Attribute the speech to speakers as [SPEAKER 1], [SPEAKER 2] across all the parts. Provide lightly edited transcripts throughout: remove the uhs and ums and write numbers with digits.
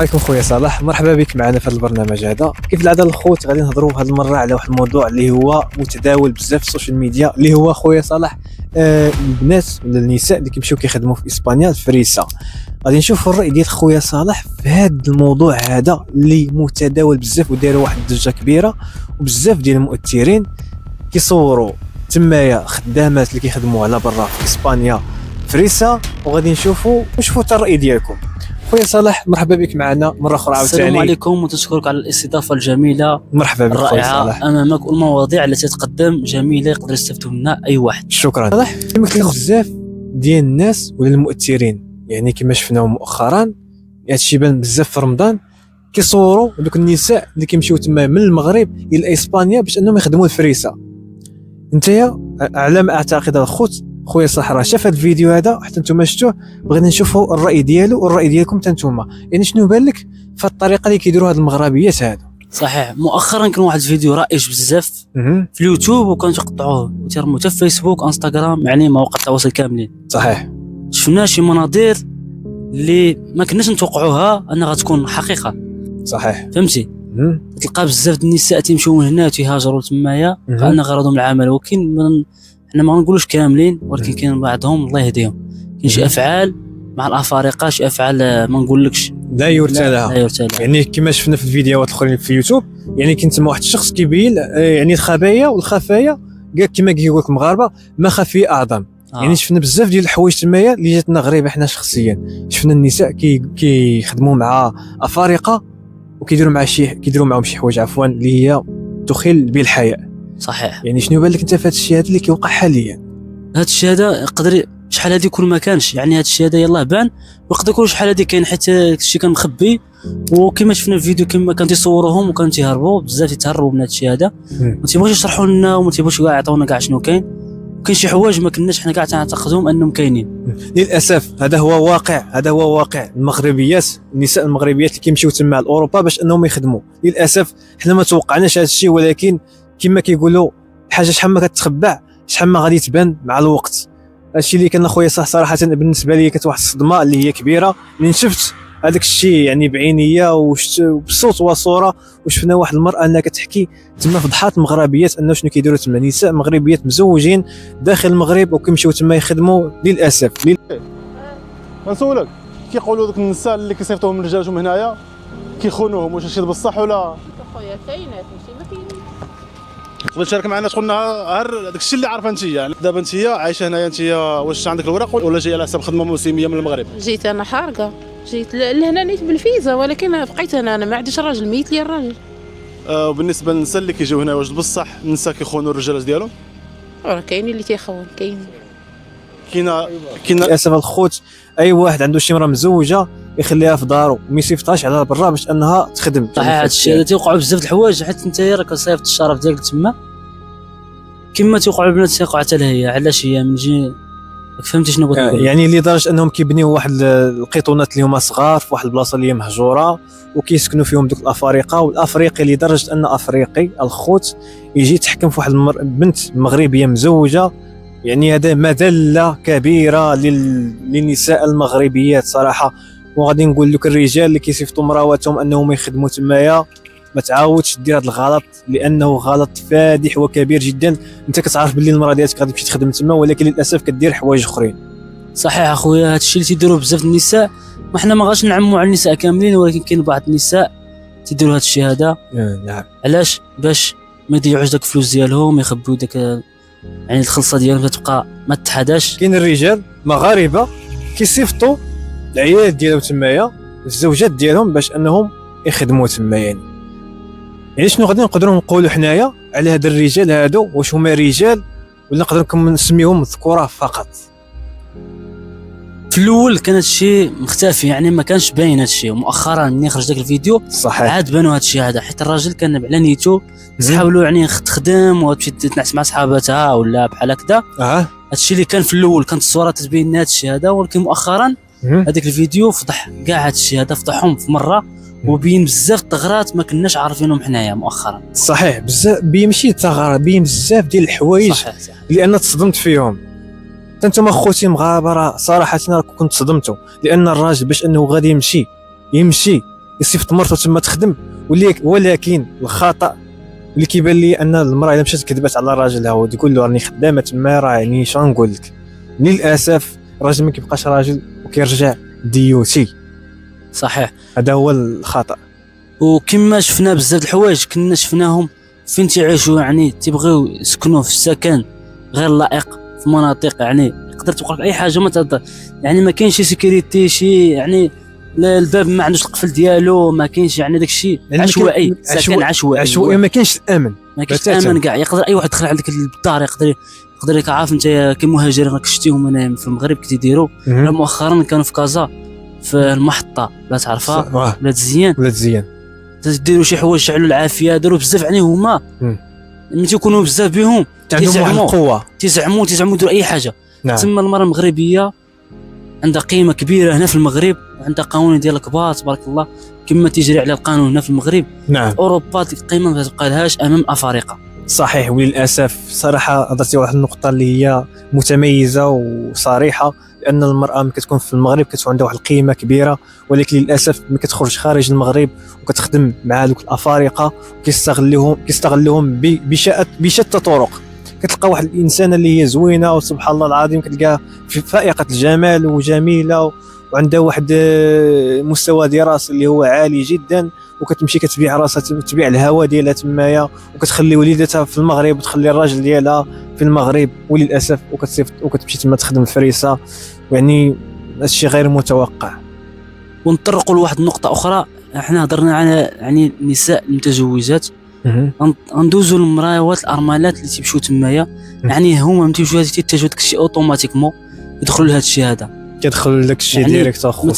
[SPEAKER 1] عليكم خويا صالح، مرحبا بك معنا في هذا البرنامج. هذا كيف العاده الخوت غادي نهضروا هذه المره على واحد الموضوع اللي هو متداول بزاف في السوشيال ميديا، اللي هو خويا صالح البنات ولا النساء اللي كيمشيو كيخدموا في اسبانيا الفريسه. غادي نشوفوا الراي ديال خويا صالح في هذا الموضوع هذا اللي متداول بزاف وداروا واحد الضجه كبيره، وبزاف ديال المؤثرين كيصوروا تمايا خدامات اللي كيخدموا على برا في اسبانيا فريسه، وغادي نشوفوا حتى الراي ديالكم. خويا صالح مرحبا بك معنا مره اخرى عاوتاني.
[SPEAKER 2] السلام عليكم وتشكرك على الاستضافه الجميله
[SPEAKER 1] مرحبا بك خويا صالح.
[SPEAKER 2] الرائعه امامك، والمواضيع التي تقدم جميله يقدر يستفيد منها اي واحد.
[SPEAKER 1] شكرا صالح. كما كاين بزاف ديال الناس ولا المؤثرين، يعني كما شفناهم مؤخرا هادشي بان بزاف في رمضان، كيصوروا دوك النساء اللي كيمشيو تما من المغرب الى اسبانيا باش انهم يخدموا الفريسه. نتايا على ما اعتقد الخوت خويا صالح راه شاف هذا الفيديو هذا حتى نتوما شفتوه، بغينا نشوفوا الراي ديالو والراي ديالكم حتى نتوما، يعني شنو بان لك في الطريقه اللي كيديروا هاد المغربيات هادو؟
[SPEAKER 2] صحيح، مؤخرا كان واحد الفيديو رائج بزاف في اليوتيوب وكانوا تقطعوه وتيرموا حتى في فيسبوك انستغرام، يعني مواقع التواصل كاملين.
[SPEAKER 1] صحيح،
[SPEAKER 2] شفنا شي مناظر اللي ما كناش نتوقعوها انها غتكون حقيقه.
[SPEAKER 1] صحيح،
[SPEAKER 2] فهمتي؟ تلقى بزاف د النساء تيمشيو من هنا وتيهاجروا تمايا كأن غرضهم العمل، ولكن حنا ما نقولوش كاملين، ولكن كاين بعضهم الله يهديهم، كاين شي افعال مع الافارقه، شي افعال ما نقولكش
[SPEAKER 1] لا يرثى لها. يعني كما شفنا في الفيديوهات الاخرين في اليوتيوب، يعني كاين تما واحد الشخص كيبين يعني الخبايا والخفايا، كاع كما كيقول لك المغاربه ما خفي اعظم. يعني شفنا بزاف ديال الحوايج تمايا اللي جاتنا غريبه حنا شخصيا. شفنا النساء كيخدموا مع افارقه وكيديروا معهم شي حوايج عفوا اللي هي تخل بالحياء.
[SPEAKER 2] صحيح.
[SPEAKER 1] يعني شنو بان لك انت في هذا الشيء هذا اللي كيوقع حاليا؟
[SPEAKER 2] هذا الشيء هذا يقدر شحال هذه يكون ما كانش، يعني هذا الشيء هذا يلاه بان، ويقدر يكون شحال هذه كاين حيت الشيء كان مخبي، وكما شفنا الفيديو كما كان تيصوروهم وكانوا تيهربوا بزاف، يتهربوا من هذا الشيء هذا، ما تيبغوش يشرحوا لنا وما تيبغوش كاع يعطونا كاع شنو كاين. كاين شي حوايج ما كناش حنا كاع تنعتقدهم انهم كاينين.
[SPEAKER 1] للاسف هذا هو واقع المغربيات، النساء المغربيات اللي كيمشيو تما لاوروبا باش انهم يخدموا. للاسف حنا ما توقعناش هذا الشيء، ولكن كما كيقولوا حاجه شحال ما كتخبع شحال ما غادي تبان مع الوقت. هادشي اللي كان خويا صراحه بالنسبه لي كانت واحد الصدمه اللي هي كبيره، من شفت هذاك الشيء يعني بعينيا وبالصوت والصوره، وشفنا واحد المراه انها كتحكي تما فضحات المغربيات انه شنو كيديروا تما، نساء مغربيات مزوجين داخل المغرب وكيمشيو تما يخدموا. للاسف
[SPEAKER 3] غنسولك، كيقولوا دوك النساء اللي كيصيفطوهم من رجالهم هنايا كيخونوهم، واش هادشي بصح ولا؟
[SPEAKER 4] خويا كاينات ماشي ما كاينين.
[SPEAKER 3] تقدر تشارك معنا تقول لنا غير داك الشيء اللي عارفه انت؟ يعني دابا انت عايشه هنايا، انت واش عندك الوراق ولا جايه على حساب خدمه موسميه من المغرب؟
[SPEAKER 4] جيت انا حارقه، جيت لهنا نيت بالفيزا، ولكن بقيت انا ما عنديش راجل، ميت لي الراجل.
[SPEAKER 3] وبالنسبه للنساء اللي كيجيو هنا، واش بصح النساء كيخونوا الرجالات ديالهم؟
[SPEAKER 4] راه كاينين اللي تيخون، كاين
[SPEAKER 1] للاسف الخوت اي واحد عنده شي مرا مزوجه يخليها في دارو وما يصيفطهاش على برا باش انها تخدم.
[SPEAKER 2] صحيح، هذا الشيء هذا تيوقعوا بزاف د الحوايج، حيت انت راك صيفط الشرف ديالك تما كما تيوقعوا البنات تيوقعوا حتى لهي. علاش هي من جي فهمتي شنو بغيت نقول؟ يعني
[SPEAKER 1] لدرجه انهم كيبنيو واحد القيطونات اللي هما صغار في واحد البلاصه اللي هي مهجوره وكيسكنوا فيهم دوك الافارقه والافريقي، لدرجه ان افريقي الخوت يجي يتحكم في واحد بنت مغربيه مزوجه. يعني هذا مذله كبيره للنساء المغربيات صراحه. وغادي نقول لك الرجال اللي كيصيفطوا مراواتهم انهم يخدموا تمايا ما تعاودش دير هذا الغلط، لانه غلط فادح وكبير جدا. انت كتعرف باللي المراه ديالك غادي تمشي تخدم تما، ولكن للاسف كدير حوايج اخرين.
[SPEAKER 2] صحيح اخويا، هذا الشيء اللي تيديروه بزاف النساء، وحنا ما غاش نعموا على النساء كاملين، ولكن كاين بعض النساء تيديروا هذا الشيء هذا.
[SPEAKER 1] نعم.
[SPEAKER 2] علاش؟ باش ما يضيعوش داك الفلوس ديالهم، يخبيو داك يعني الخلصه ديالهم تبقى ما تحداش.
[SPEAKER 1] كاين الرجال مغاربه كيصيفطوا العيال ديالهم تمايا الزوجات ديالهم باش انهم يخدموا تما. يعني شنو غادي نقدروا نقولوا حنايا على هاد الرجال هادو؟ واش هما رجال ولا نقدروا نسميهم ذكورة فقط؟
[SPEAKER 2] في الاول كان هادشي مختفي، يعني ما كانش باين هادشي، ومؤخرا ملي خرج داك الفيديو
[SPEAKER 1] صحيح
[SPEAKER 2] عاد بانوا هادشي هذا، حيت الراجل كان على نيتو تحاولوا يعني تخدم وتمشي تنعس مع صحاباتها ولا بحال هكذا. هادشي اللي كان في الاول كانت الصوره تتبين هادشي هذا، ولكن مؤخرا هذاك الفيديو فضح كاع هادشي هذا، فضحهم في مره وبين بزاف الثغرات ما كناش عارفينهم حنايا مؤخرا.
[SPEAKER 1] صحيح، بزاف بيمشي الثغرات، بين بزاف ديال الحوايج.
[SPEAKER 2] صحيح.
[SPEAKER 1] لان تصدمت فيهم. انتم خوتي مغابره صراحه، انا كنت صدمتوا، لان الراجل باش انه غادي يمشي يصيفط مرته تما تخدم، ولكن الخطا اللي كيبان لي ان المراه الا مشات كذبات على راجلها وتقول له راني خدامه تما، راه يعني شنو نقول لك، للاسف الراجل ما كيبقاش راجل وكيرجع ديوتي.
[SPEAKER 2] صحيح.
[SPEAKER 1] هذا هو الخطا.
[SPEAKER 2] وكما شفنا بزاف الحوايج كنا شفناهم فين تيعيشوا، يعني تيبغيو يسكنوا في السكن غير لائق في مناطق يعني يقدر توقع لك اي حاجه ما تقدر، يعني ما كاينش شي سيكوريتي شي، يعني الباب ما عندوش القفل ديالو، ما كاينش يعني داك الشيء
[SPEAKER 1] يعني
[SPEAKER 2] عشوائي، سكن عشوائي
[SPEAKER 1] ما كاينش الامن،
[SPEAKER 2] ما كاينش امن كاع. يقدر اي واحد يدخل عندك للدار، يقدر لك عارف انت كمهاجرين راك شفتيهم هنا في المغرب كيديروا. مؤخرا كانوا في كازا في المحطه لا تعرفها ولا تزيان تديروا شي حوايج شعلوا العافيه، داروا بزاف يعني هما ملي تيكونوا بزاف بهم
[SPEAKER 1] عندهم واحد القوه،
[SPEAKER 2] تيزعموا يديروا اي حاجه.
[SPEAKER 1] نعم.
[SPEAKER 2] تسمى المراه المغربيه عندها قيمه كبيره هنا في المغرب، وعندها قوانين ديال الكبار تبارك الله كما تيجري على القانون هنا في المغرب.
[SPEAKER 1] نعم.
[SPEAKER 2] اوروبا القيمه ما تبقى لهاش امام افارقه.
[SPEAKER 1] صحيح. وللاسف صراحه هضرتي واحد النقطه اللي هي متميزه وصريحه، لان المراه ملي كتكون في المغرب كتكون عندها واحد القيمه كبيره، ولكن للاسف ملي كتخرج خارج المغرب وكتخدم مع دوك الافارقه كيستغلوهم بشتى الطرق. كتلقى واحد الانسانه اللي هي زوينه وسبحان الله العظيم كتلقاها في فائقه الجمال وجميله وعندها واحد مستوى دراسي اللي هو عالي جدا، وكتمشي كتبيع راسها، تبيع الهوى ديالها تمايا، وكتخلي وليدتها في المغرب وتخلي الراجل ديالها في المغرب، وللاسف وكتمشي تما تخدم الفريسه. يعني الشيء غير متوقع.
[SPEAKER 2] ونطرقوا لواحد النقطه اخرى، احنا هضرنا على يعني النساء المتزوجات، غندوزوا للمراوات الارملات اللي تيمشيو تمايا، يعني هما ملي تيمشيو تيتجهوا داك الشيء اوتوماتيكمون يدخلوا لهذا الشيء هذا،
[SPEAKER 1] كيدخل لك الشيء
[SPEAKER 2] يعني
[SPEAKER 1] ديريكت اخو.
[SPEAKER 2] ما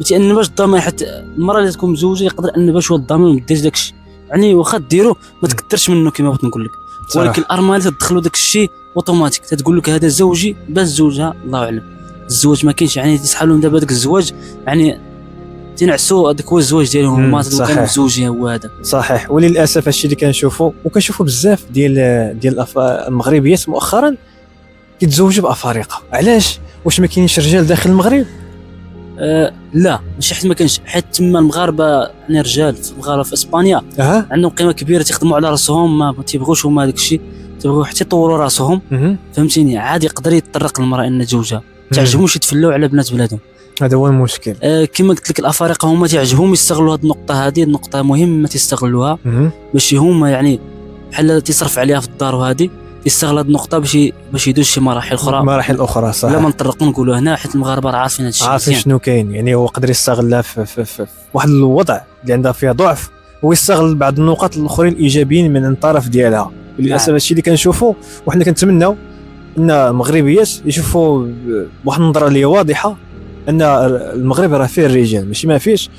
[SPEAKER 2] تأنباش الضمير، حتى المراه اللي تكون مزوجه يقدر انبا شويه الضمير وما ديرش داك الشيء، يعني واخا ديرو ما تكثرش منه كما بغيت نقول لك. ولكن الارمله تدخلوا داك الشيء اوتوماتيك، تتقول لك هذا زوجي باش زوجها الله اعلم. الزواج ما كاينش، يعني تسحب لهم دابا داك الزواج، يعني تنعسوا هذاك هو الزواج ديالهم، ما كانوا مزوجين هو هذا.
[SPEAKER 1] صحيح. وللاسف الشيء اللي كنشوفوا بزاف ديال المغربيات مؤخرا كيتزوجوا بافارقه. علاش؟ واش ما كاينينش رجال داخل المغرب؟
[SPEAKER 2] لا ماشي حيت ما كاينش، حيت تما المغاربه يعني رجال في المغاربه في اسبانيا عندهم قيمه كبيره، تيخدموا على راسهم، ما تيبغوش هما داك الشيء، تيبغوا حتى يطوروا راسهم. فهمتيني؟ عادي يقدر يتطرق المراه ان تزوجها، تعجبهمش يتفلاو على بنات بلادهم.
[SPEAKER 1] هذا هو المشكل.
[SPEAKER 2] كما قلت لك الافارقه هما تعجبهم يستغلوا هذه النقطه، هذه النقطه مهمه تستغلوها باش هما يعني بحال تصرف عليها في الدار، وهذه يستغل هذه النقطه باش يدوز شي مراحل اخرى. صح. لا ما نطرقوا نقولوا هنا، حيت المغاربه راه عارفين هذا الشيء،
[SPEAKER 1] عارفين شنو كاين. يعني هو يقدر يستغلها في واحد الوضع اللي عندها فيها ضعف، ويستغل بعض النقاط الاخرين الايجابيين من الطرف ديالها. للاسف الشيء اللي كنشوفوا، وحنا كنتمناو ان المغربيات يشوفوا بواحد النظره اللي واضحه ان المغرب راه فيه الرجال ماشي ما فيش،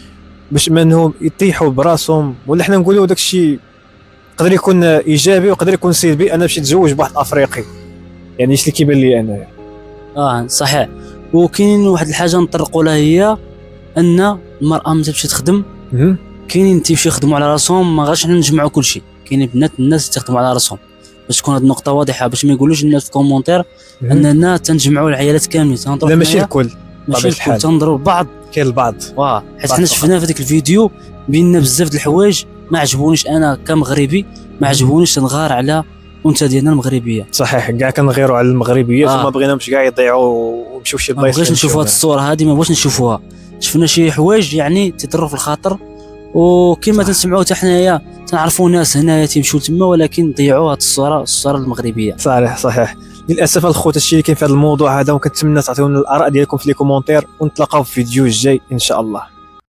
[SPEAKER 1] باش منهم يطيحوا براسهم، ولا حنا نقولوا داك الشيء يقدر يكون ايجابي ويقدر يكون سلبي. انا باش نتزوج بواحد افريقي، يعني ايش اللي كيبان لي انايا.
[SPEAKER 2] صحيح. وكاين واحد الحاجه نطرقوا لها، هي ان المراه ملي تمشي تخدم كاينين تيمشيو يخدموا على راسهم، ما غاش نجمعوا كل شيء، كاينين بنات الناس تخدموا على راسهم، باش تكون هذه النقطه واضحه، باش ما يقولوش الناس في كومونتير اننا تنجمعوا العائلات كاملين.
[SPEAKER 1] لا ماشي الكل،
[SPEAKER 2] ماشي الكل، تنضربوا بعض.
[SPEAKER 1] كاين البعض
[SPEAKER 2] حيت حنا شفنا في ديك الفيديو بينا بزاف د الحوايج ما عجبونيش انا كمغربي، ما عجبونيش تنغار على انثى ديالنا المغربيه.
[SPEAKER 1] صحيح. كاع كنغيروا على المغربيات وما بغيناش كاع يضيعوا ويمشيو شي بلايص.
[SPEAKER 2] ما بغيتش نشوفوا هذه الصوره هذه، ما بغيتش نشوفوها. شفنا شي حوايج يعني تضروا في الخاطر، وكما تنسمعوا حتى حنايا تنعرفوا ناس هنايا تيمشيو تما، ولكن ضيعوا هذه الصوره المغربيه.
[SPEAKER 1] صحيح. للاسف الخوت الشيء اللي كاين في هذا الموضوع هذا، وكنتمنى تعطيونا الاراء ديالكم في لي كومونتير، ونتلاقاو في الفيديو الجاي ان شاء الله.